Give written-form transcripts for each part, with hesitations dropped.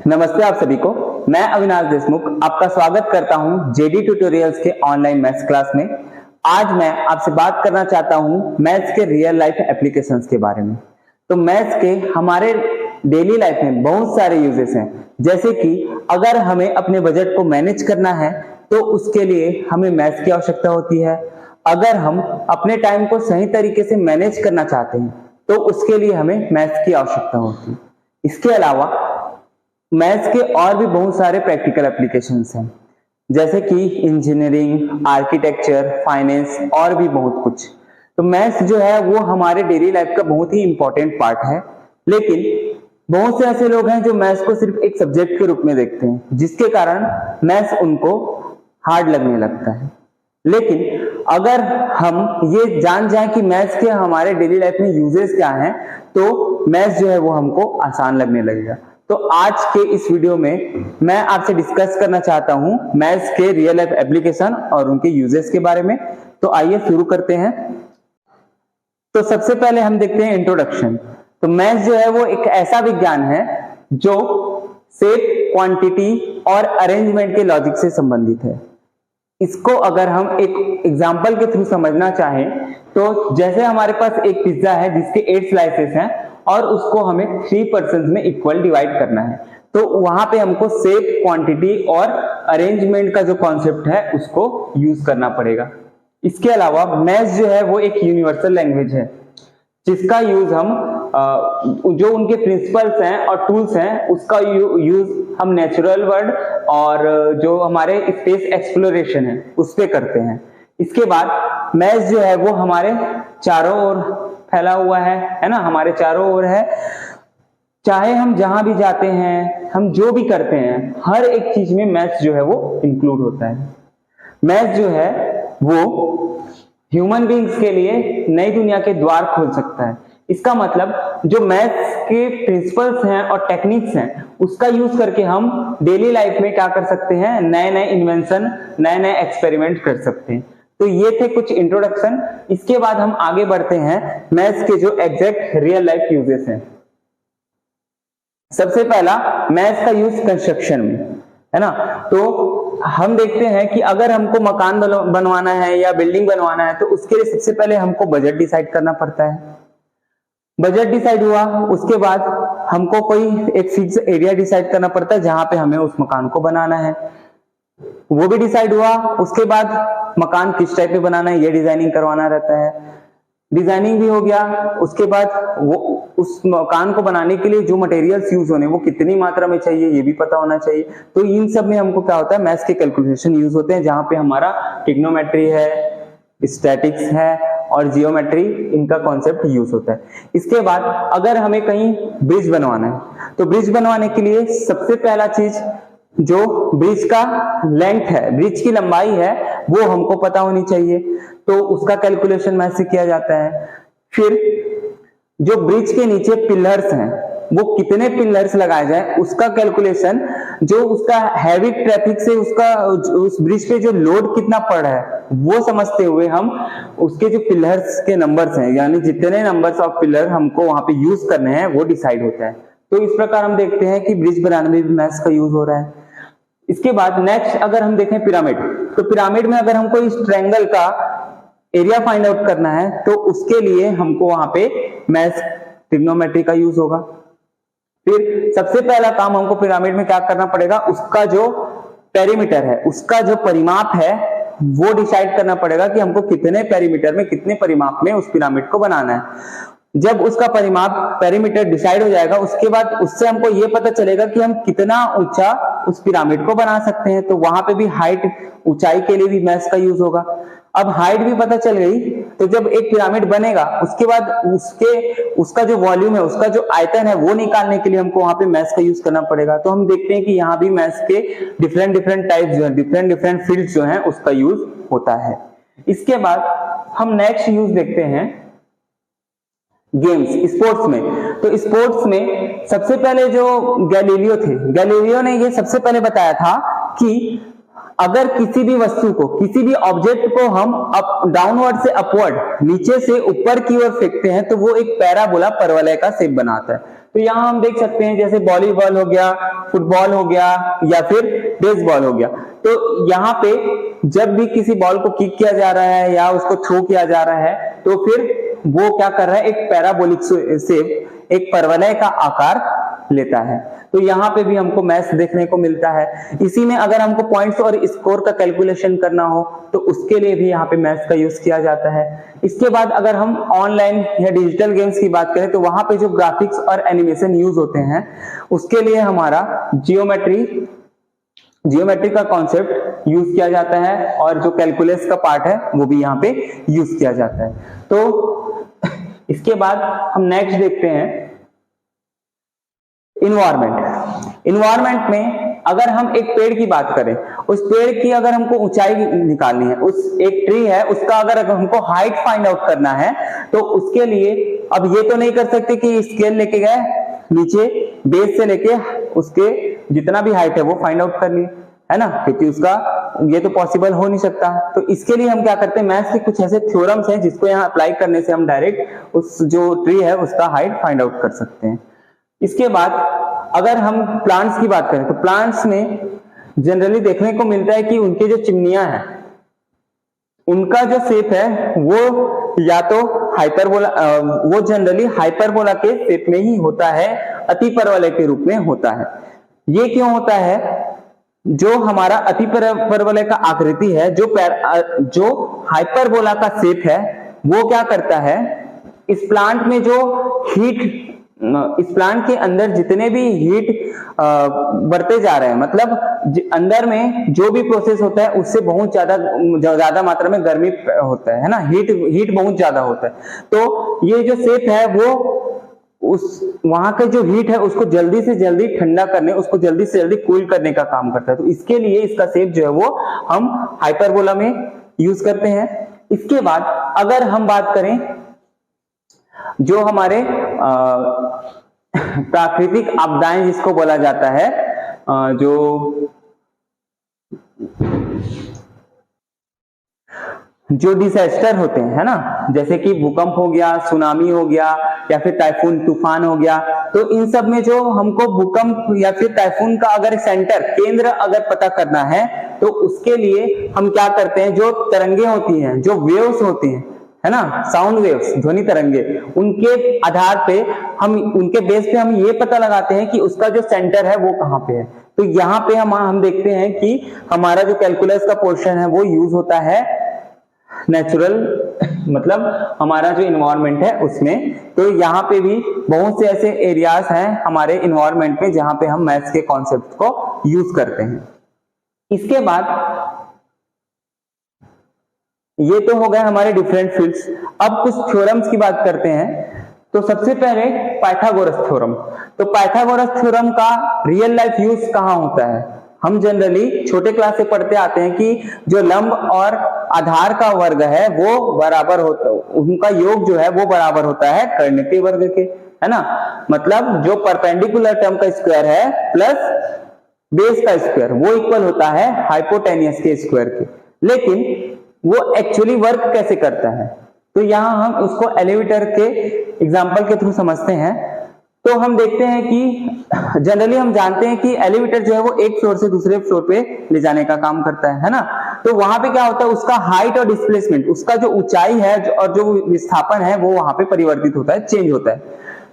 नमस्ते आप सभी को। मैं अविनाश देशमुख आपका स्वागत करता हूं जेडी ट्यूटोरियल्स के ऑनलाइन मैथ्स क्लास में। आज मैं आपसे बात करना चाहता हूं मैथ्स के रियल लाइफ एप्लीकेशंस के बारे में। तो मैथ्स के हमारे डेली लाइफ में बहुत सारे यूजेस हैं, जैसे कि अगर हमें अपने बजट को मैनेज करना है तो उसके लिए हमें मैथ्स की आवश्यकता होती है। अगर हम अपने टाइम को सही तरीके से मैनेज करना चाहते हैं तो उसके लिए हमें मैथ्स की आवश्यकता होती है। इसके अलावा मैथ्स के और भी बहुत सारे प्रैक्टिकल एप्लीकेशंस हैं, जैसे कि इंजीनियरिंग, आर्किटेक्चर, फाइनेंस और भी बहुत कुछ। तो मैथ्स जो है वो हमारे डेली लाइफ का बहुत ही इंपॉर्टेंट पार्ट है, लेकिन बहुत से ऐसे लोग हैं जो मैथ्स को सिर्फ एक सब्जेक्ट के रूप में देखते हैं, जिसके कारण मैथ्स उनको हार्ड लगने लगता है। लेकिन अगर हम ये जान जाएं कि मैथ्स के हमारे डेली लाइफ में यूजेस क्या हैं, तो मैथ्स जो है वो हमको आसान लगने लगेगा। तो आज के इस वीडियो में मैं आपसे डिस्कस करना चाहता हूं मैथ्स के रियल लाइफ एप्लीकेशन और उनके यूजेस के बारे में। तो आइए शुरू करते हैं। तो सबसे पहले हम देखते हैं इंट्रोडक्शन। तो मैथ्स जो है वो एक ऐसा विज्ञान है जो शेप, क्वांटिटी और अरेंजमेंट के लॉजिक से संबंधित है। इसको अगर हम एक एग्जांपल के थ्रू समझना चाहें तो जैसे हमारे पास एक पिज्जा है जिसके 8 स्लाइसेस हैं और उसको हमें 3 पर्सन्स में इक्वल डिवाइड करना है, तो वहां पे हमको शेप, क्वांटिटी और अरेंजमेंट का जो कॉन्सेप्ट है उसको यूज करना पड़ेगा। इसके अलावा मैथ्स जो है वो एक यूनिवर्सल लैंग्वेज है, जिसका यूज हम जो उनके प्रिंसिपल्स हैं और टूल्स हैं उसका यूज हम नेचुरल वर्ल्ड और जो हमारे स्पेस एक्सप्लोरेशन है उस पे करते हैं। इसके बाद मैथ्स जो है वो हमारे चारों ओर फैला हुआ है ना, हमारे चारों ओर है। चाहे हम जहां भी जाते हैं, हम जो भी करते हैं, हर एक चीज में मैथ्स जो है वो इंक्लूड होता है। मैथ्स जो है वो ह्यूमन बीइंग्स के लिए नई दुनिया के द्वार खोल सकता है। इसका मतलब जो मैथ्स के प्रिंसिपल्स हैं और टेक्निक्स हैं उसका यूज करके हम डेली लाइफ में क्या कर सकते हैं, नए नए इन्वेंशन, नए नए एक्सपेरिमेंट कर सकते हैं। तो ये थे कुछ इंट्रोडक्शन। इसके बाद हम आगे बढ़ते हैं मैथ्स के जो एग्जैक्ट रियल लाइफ यूजेस हैं। सबसे पहला मैथ्स का यूज कंस्ट्रक्शन में है ना। तो हम देखते हैं कि अगर हमको मकान बनवाना है या बिल्डिंग बनवाना है तो उसके लिए सबसे पहले हमको बजट डिसाइड करना पड़ता है। बजट डिसाइड हुआ, उसके बाद हमको कोई एक फिक्स एरिया डिसाइड करना पड़ता है जहां पे हमें उस मकान को बनाना है, वो भी डिसाइड हुआ। उसके बाद मकान किस टाइप में बनाना है ये डिजाइनिंग करवाना रहता है, डिजाइनिंग भी हो गया। उसके बाद वो उस मकान को बनाने के लिए जो मटेरियल्स यूज होने वो कितनी मात्रा में चाहिए ये भी पता होना चाहिए। तो इन सब में हमको क्या होता है, मैथ्स के कैलकुलेशन यूज होते हैं, जहां पे हमारा ट्रिग्नोमेट्री है, स्टैटिक्स है और जियोमेट्री, इनका कॉन्सेप्ट यूज होता है। इसके बाद अगर हमें कहीं ब्रिज बनवाना है तो ब्रिज बनवाने के लिए सबसे पहला चीज जो ब्रिज का लेंथ है, ब्रिज की लंबाई है, वो हमको पता होनी चाहिए। तो उसका कैलकुलेशन मैथ्स से किया जाता है। फिर जो ब्रिज के नीचे पिलर्स हैं वो कितने पिलर्स लगाए जाए उसका कैलकुलेशन, जो उसका हैवी ट्रैफिक से उसका उस ब्रिज पे जो लोड कितना पड़ रहा है वो समझते हुए हम उसके जो पिलर्स के नंबर्स हैं, यानी जितने नंबर्स ऑफ पिलर हमको वहां पे यूज करने हैं वो डिसाइड होता है। तो इस प्रकार हम देखते हैं कि ब्रिज बनाने में भी मैथ्स का यूज हो रहा है। इसके बाद नेक्स्ट अगर हम देखें पिरामिड, तो पिरामिड में अगर हमको इस ट्रायंगल का एरिया फाइंड आउट करना है तो उसके लिए हमको वहां पे मैथ्स ट्रिग्नोमेट्री का यूज होगा। फिर सबसे पहला काम हमको पिरामिड में क्या करना पड़ेगा, उसका जो पेरीमीटर है, उसका जो परिमाप है वो डिसाइड करना पड़ेगा कि हमको कितने पेरीमीटर में, कितने परिमाप में उस पिरामिड को बनाना है। जब उसका परिमाप पेरीमीटर डिसाइड हो जाएगा उसके बाद उससे हमको ये पता चलेगा कि हम कितना ऊंचा उस पिरामिड को बना सकते हैं। तो वहां पे भी हाइट, ऊंचाई के लिए भी मैथ्स का यूज होगा। अब हाइट भी पता चल गई तो जब एक पिरामिड बनेगा उसके बाद उसका जो वॉल्यूम है, उसका जो आयतन है वो निकालने के लिए हमको वहां पे मैथ्स का यूज करना पड़ेगा। तो हम देखते हैं कि यहाँ भी मैथ्स के डिफरेंट टाइप्स जो है, डिफरेंट फील्ड्स जो हैं उसका यूज होता है। इसके बाद हम नेक्स्ट यूज देखते हैं गेम्स, स्पोर्ट्स में। तो स्पोर्ट्स में सबसे पहले जो गैलीलियो थे, गैलीलियो ने ये सबसे पहले बताया था कि अगर किसी भी वस्तु को, किसी भी ऑब्जेक्ट को हम डाउनवर्ड से अपवर्ड, नीचे से ऊपर की ओर फेंकते हैं तो वो एक पैराबोला, परवलय का शेप बनाता है। तो यहाँ हम देख सकते हैं जैसे वॉलीबॉल हो गया, फुटबॉल हो गया या फिर बेसबॉल हो गया। तो यहाँ पे जब भी किसी बॉल को किक किया जा रहा है या उसको थ्रो किया जा रहा है तो फिर वो क्या कर रहा है, एक पैराबोलिक शेप, एक परवलय का आकार लेता है। तो यहाँ पे भी हमको मैथ्स देखने को मिलता है। इसी में अगर हमको पॉइंट्स और स्कोर का कैलकुलेशन करना हो तो उसके लिए भी यहाँ पे मैथ्स का यूज किया जाता है। इसके बाद अगर हम ऑनलाइन या डिजिटल गेम्स की बात करें तो वहां पे जो ग्राफिक्स और एनिमेशन यूज होते हैं उसके लिए हमारा जियोमेट्री का कॉन्सेप्ट यूज किया जाता है और जो कैलकुलस का पार्ट है वो भी यहाँ पे यूज किया जाता है। तो इसके बाद हम नेक्स्ट देखते हैं इन्वायरमेंट में अगर हम एक पेड़ की बात करें, उस पेड़ की अगर हमको ऊंचाई निकालनी है, उस एक ट्री है उसका अगर हमको हाइट फाइंड आउट करना है तो उसके लिए अब ये तो नहीं कर सकते कि स्केल लेके गए नीचे बेस से लेके उसके जितना भी हाइट है वो फाइंड आउट कर लिए, है ना, क्योंकि उसका ये तो पॉसिबल हो नहीं सकता। तो इसके लिए हम क्या करते हैं, मैथ्स के कुछ ऐसे थ्योरम्स हैं जिसको यहाँ अप्लाई करने से हम डायरेक्ट उस जो ट्री है उसका हाइट फाइंड आउट कर सकते हैं। इसके बाद अगर हम प्लांट्स की बात करें तो प्लांट्स में जनरली देखने को मिलता है कि उनके जो चिमनियां हैं उनका जो शेप है वो या तो हाइपरबोला, वो जनरली हाइपरबोला के शेप में ही होता है, अतिपरवलय के रूप में होता है। ये क्यों होता है, जो हमारा अतिपरवलय का आकृति है, जो हाइपरबोला का शेप है वो क्या करता है, इस प्लांट में जो हीट, इस प्लांट के अंदर जितने भी हीट बढ़ते जा रहे हैं, मतलब अंदर में जो भी प्रोसेस होता है उससे बहुत ज्यादा मात्रा में गर्मी होता है ना, हीट बहुत ज्यादा होता है। तो ये जो शेप है वो उस वहां का जो हीट है उसको जल्दी से जल्दी ठंडा करने, उसको जल्दी से जल्दी कूल करने का काम करता है। तो इसके लिए इसका शेप जो है वो हम हाइपरबोला में यूज करते हैं। इसके बाद अगर हम बात करें जो हमारे प्राकृतिक आपदाएं जिसको बोला जाता है, जो डिजास्टर होते हैं, है ना, जैसे कि भूकंप हो गया, सुनामी हो गया या फिर टाइफून तूफान हो गया, तो इन सब में जो हमको भूकंप या फिर टाइफून का अगर केंद्र अगर पता करना है तो उसके लिए हम क्या करते हैं, जो तरंगे होती हैं, जो वेव्स होती हैं, है ना, साउंड वेव्स, ध्वनि तरंगे, उनके आधार पे हम, उनके बेस पे हम ये पता लगाते हैं कि उसका जो सेंटर है वो कहाँ पे है। तो यहाँ पे हम देखते हैं कि हमारा जो कैलकुलस का पोर्शन है वो यूज होता है नेचुरल, मतलब हमारा जो इन्वायरमेंट है उसमें। तो यहाँ पे भी बहुत से ऐसे एरियाज हैं हमारे इन्वायरमेंट में जहाँ पे हम मैथ्स के कॉन्सेप्ट को यूज करते हैं। इसके बाद ये तो हो गए हमारे डिफरेंट फील्ड्स। अब कुछ थ्योरम्स की बात करते हैं। तो सबसे पहले पाइथागोरस थ्योरम। तो पाइथागोरस थ्योरम का रियल लाइफ यूज कहाँ होता है, हम जनरली छोटे क्लास से पढ़ते आते हैं कि जो लंब और आधार का वर्ग है वो बराबर होता है, उनका योग जो है वो बराबर होता है कर्ण के वर्ग के, है ना, मतलब जो परपेंडिकुलर टर्म का स्क्वायर है प्लस बेस का स्क्वायर वो इक्वल होता है हाइपोटेनियस के स्क्वायर के। लेकिन वो एक्चुअली वर्क कैसे करता है, तो यहां हम उसको एलिवेटर के एग्जांपल के थ्रू समझते हैं। तो हम देखते हैं कि जनरली हम जानते हैं कि एलिवेटर जो है वो एक फ्लोर से दूसरे फ्लोर पे ले जाने का काम करता है ना। तो वहां पे क्या होता है, उसका हाइट और डिस्प्लेसमेंट, उसका जो ऊंचाई है और जो विस्थापन है वो वहां पे परिवर्तित होता है, चेंज होता है।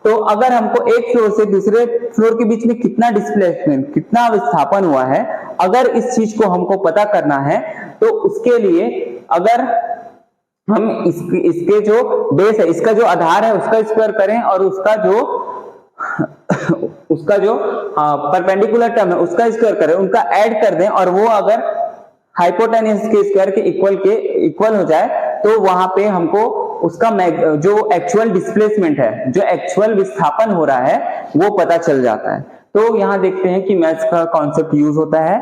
तो अगर हमको एक फ्लोर से दूसरे फ्लोर के बीच में कितना डिस्प्लेसमेंट, कितना विस्थापन हुआ है, अगर इस चीज को हमको पता करना है तो उसके लिए अगर हम इसके जो बेस है, इसका जो आधार है उसका स्क्वायर करें और उसका जो परपेंडिकुलर टर्म है उसका स्क्वायर करें, उनका ऐड कर दें और वो अगर हाइपोटेनियस के स्क्वायर के इक्वल हो जाए तो वहां पे हमको उसका जो एक्चुअल डिस्प्लेसमेंट है, जो एक्चुअल विस्थापन हो रहा है वो पता चल जाता है। तो यहां देखते हैं कि मैथ्स का कॉन्सेप्ट यूज होता है,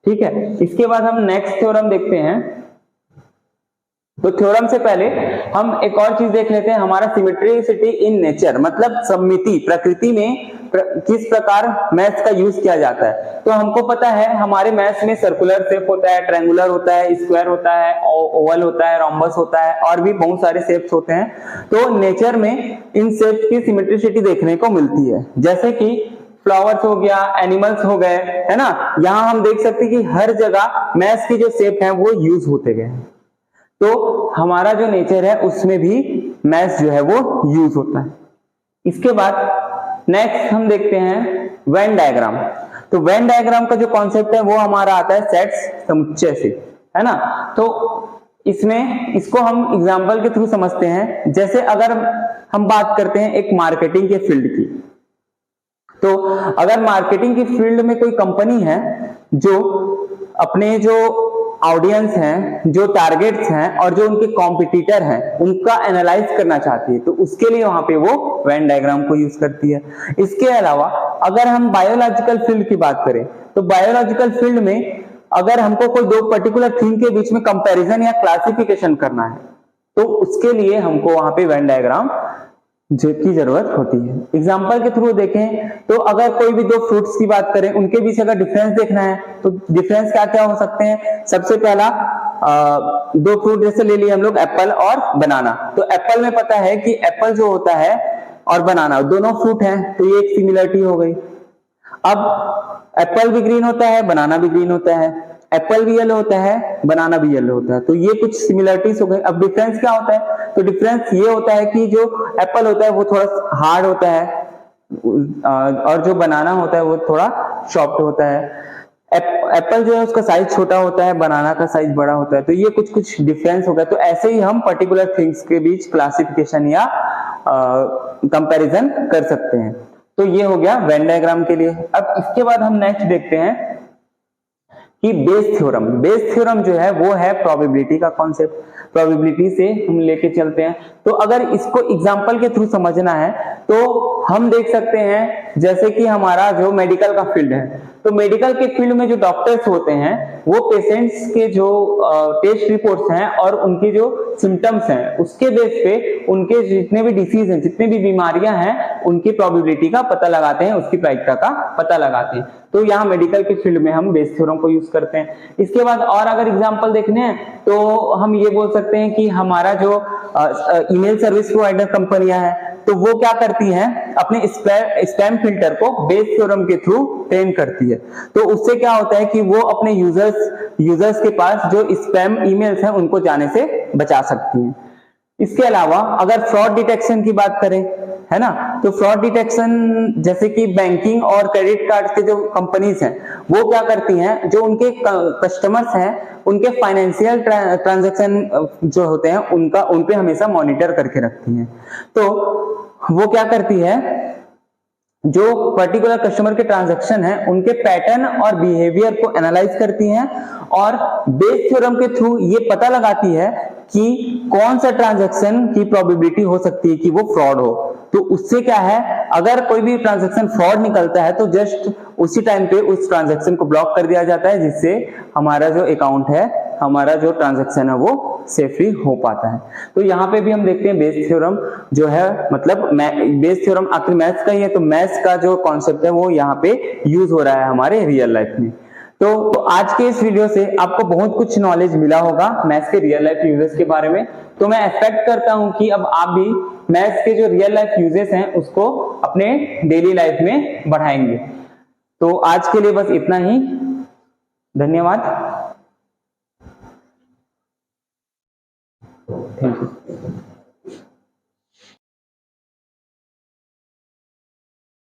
ठीक है। इसके बाद हम नेक्स्ट थ्योरम देखते हैं। तो थ्योरम से पहले हम एक और चीज देख लेते हैं, हमारा सिमेट्रिसिटी इन नेचर, मतलब सममिति, प्रकृति में किस प्रकार मैथ्स का यूज किया जाता है। तो हमको पता है हमारे मैथ्स में सर्कुलर शेप होता है, ट्रायंगुलर होता है, स्क्वायर होता है, ओवल होता है, रोम्बस होता है और भी बहुत सारे शेप्स होते हैं। तो नेचर में इन शेप्स की सिमेट्रिसिटी देखने को मिलती है, जैसे कि फ्लावर्स हो गया, एनिमल्स हो गए, है ना। यहाँ हम देख सकते हैं कि हर जगह मैथ्स की जो शेप है वो यूज होते गए हैं। तो हमारा जो नेचर है उसमें भी मैथ्स जो है वो यूज होता है। इसके बाद नेक्स्ट हम देखते हैं वेन डायग्राम। तो वेन डायग्राम का जो कॉन्सेप्ट है वो हमारा आता है सेट्स समुच्चय से, है ना। तो इसमें इसको हम एग्जांपल के थ्रू समझते हैं। जैसे अगर हम बात करते हैं एक मार्केटिंग के फील्ड की, तो अगर मार्केटिंग की फील्ड में कोई कंपनी है जो अपने जो ऑडियंस हैं, जो टारगेट्स हैं और जो उनके कॉम्पिटिटर हैं उनका एनालाइज करना चाहती है, तो उसके लिए वहां पे वो वेन डायग्राम को यूज करती है। इसके अलावा अगर हम बायोलॉजिकल फील्ड की बात करें, तो बायोलॉजिकल फील्ड में अगर हमको कोई दो पर्टिकुलर थिंग के बीच में कंपैरिजन या क्लासिफिकेशन करना है, तो उसके लिए हमको वहां पे वेन डायग्राम की जरूरत होती है। एग्जाम्पल के थ्रू देखें तो अगर कोई भी दो फ्रूट्स की बात करें, उनके बीच अगर डिफरेंस देखना है तो डिफरेंस क्या क्या हो सकते हैं। सबसे पहला दो फ्रूट जैसे ले लिए हम लोग, एप्पल और बनाना। तो एप्पल में पता है कि एप्पल जो होता है और बनाना दोनों फ्रूट हैं, तो ये एक सिमिलरिटी हो गई। अब एप्पल भी ग्रीन होता है, बनाना भी ग्रीन होता है, एप्पल भी येलो होता है, बनाना भी येलो होता है, तो ये कुछ सिमिलरिटीज हो गई। अब डिफरेंस क्या होता है, तो डिफरेंस ये होता है कि जो एप्पल होता है वो थोड़ा हार्ड होता है और जो बनाना होता है वो थोड़ा सॉफ्ट होता है। एप्पल जो है उसका साइज छोटा होता है, बनाना का साइज बड़ा होता है, तो ये कुछ कुछ डिफरेंस हो गया। तो ऐसे ही हम पर्टिकुलर थिंग्स के बीच क्लासिफिकेशन या कंपैरिजन कर सकते हैं। तो ये हो गया वेन डायग्राम के लिए। अब इसके बाद हम नेक्स्ट देखते हैं कि बेस थ्योरम। बेस थ्योरम जो है वो है प्रोबेबिलिटी का कॉन्सेप्ट। प्रोबेबिलिटी से हम लेके चलते हैं। तो अगर इसको एग्जांपल के थ्रू समझना है तो हम देख सकते हैं, जैसे कि हमारा जो मेडिकल का फील्ड है, तो मेडिकल के फील्ड में जो डॉक्टर्स होते हैं वो पेशेंट्स के जो टेस्ट रिपोर्ट्स हैं और उनकी जो सिम्टम्स हैं उसके बेस पे उनके जितने भी डिसीज हैं, जितने भी बीमारियां हैं, उनकी प्रोबेबिलिटी का पता लगाते हैं, उसकी प्रायिकता का पता लगाते हैं। तो यहाँ मेडिकल के फील्ड में हम बेस थ्योरम को यूज करते हैं। इसके बाद और अगर एग्जांपल देखने हैं तो हम ये बोल सकते हैं कि हमारा जो ईमेल सर्विस प्रोवाइडर कंपनियां हैं, तो वो क्या करती हैं, अपने स्पैम फिल्टर को बेस थ्योरम के थ्रू ट्रेन करती है। तो उससे क्या होता है कि वो अपने यूजर्स के पास जो स्पैम ईमेल्स हैं उनको जाने से बचा सकती हैं। इसके अलावा अगर फ्रॉड डिटेक्शन की बात करें, है ना, तो फ्रॉड डिटेक्शन जैसे कि बैंकिंग और क्रेडिट कार्ड के जो कंपनीज हैं वो क्या करती हैं, जो उनके कस्टमर्स हैं उनके फाइनेंशियल ट्रांजैक्शन जो होते हैं उन पे हमेशा मॉनिटर करके रखती हैं। तो वो क्या करती है, जो पर्टिकुलर कस्टमर के ट्रांजैक्शन है उनके पैटर्न और बिहेवियर को एनालाइज करती हैं और बेस थ्योरम के थ्रू ये पता लगाती है कि कौन सा ट्रांजैक्शन की प्रोबेबिलिटी हो सकती है कि वो फ्रॉड हो। तो उससे क्या है, अगर कोई भी ट्रांजैक्शन फ्रॉड निकलता है तो जस्ट उसी टाइम पे उस ट्रांजैक्शन को ब्लॉक कर दिया जाता है, जिससे हमारा जो अकाउंट है, हमारा जो ट्रांजैक्शन है वो सेफली हो पाता है। तो यहाँ पे भी हम देखते हैं बेस थ्योरम जो है, मतलब बेस थ्योरम आखिर मैथ्स का ही है, तो मैथ्स का जो कॉन्सेप्ट है वो यहाँ पे यूज हो रहा है हमारे रियल लाइफ में। तो आज के इस वीडियो से आपको बहुत कुछ नॉलेज मिला होगा मैथ्स के रियल लाइफ यूजेस के बारे में। तो मैं एक्सपेक्ट करता हूं कि अब आप भी मैथ्स के जो रियल लाइफ यूजेस हैं उसको अपने डेली लाइफ में बढ़ाएंगे। तो आज के लिए बस इतना ही। धन्यवाद।